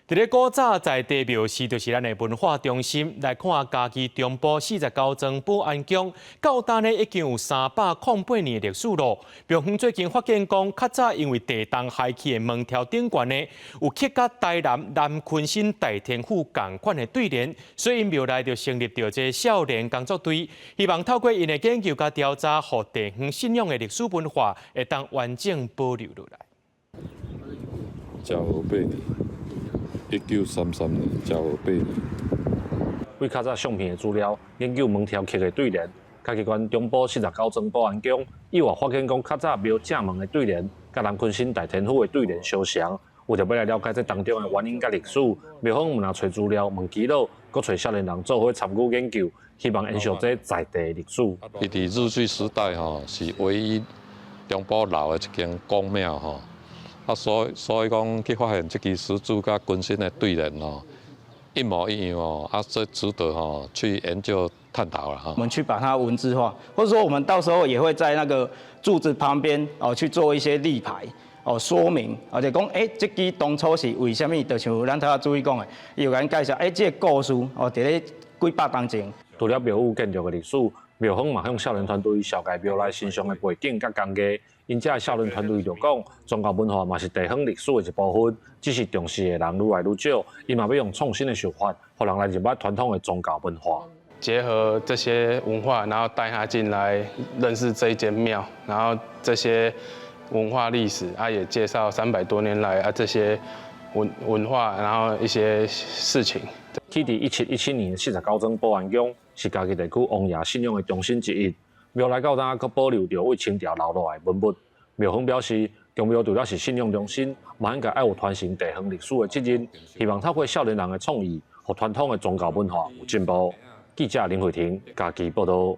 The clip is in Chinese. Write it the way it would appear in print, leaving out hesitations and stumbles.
伫咧古早在地庙是就是咱的文化中心，来看嘉义中部49庄保安宫，到今呢已经有308年的历史咯。庙方最近发现讲，较早因为地动害起的门条顶悬呢，有刻甲台南昆新大天府共款的对联，所以因庙内就成立着这少年工作队，希望透过因的研究甲调查，互地方信仰的历史文化会当完整保留落来。昭和8年，1933年昭和8年。为较早相片的资料，研究门条刻的对联，嘉义县中部49庄保安宫，意外发现讲较早庙正门的对联，甲南昆新大天府的对联相像。为着要来了解这当中的原因甲历史，庙方有拿找资料、问耆老，搁找少年人做伙参与研究，希望延续这在地历史。伊伫日据时代是唯一中部老的一间公庙所以讲去发现这支石柱甲昆新的对联一模一样这值得去研究探讨了我们去把它文字化，或者说我们到时候也会在那个柱子旁边去做一些立牌说明，就讲这支当初是为什么？就像咱头注意讲的，伊有咱介绍这个故事伫咧几百当前。除了庙宇建筑的历史，庙方嘛向少年团队小介庙内身上的背景甲工艺。因这少年团队就讲，宗教文化嘛是地方历史的一部分，只是重视的人愈来愈少，伊嘛要用创新的手法，互人来入捌传统的宗教文化。结合这些文化，然后带他进来认识这一间庙，然后这些文化历史也介绍300多年来这些文化，然后一些事情。起伫1717年的49庄保安宫是嘉义地区王爷信仰的中心之一。庙内到今，阁保留着为清朝留落来文物。庙方表示，公庙除了是信仰中心，嘛应该爱有传承地方历史的责任，希望透过少年人的创意，和传统的宗教文化有进步。记者林慧婷，嘉义报道。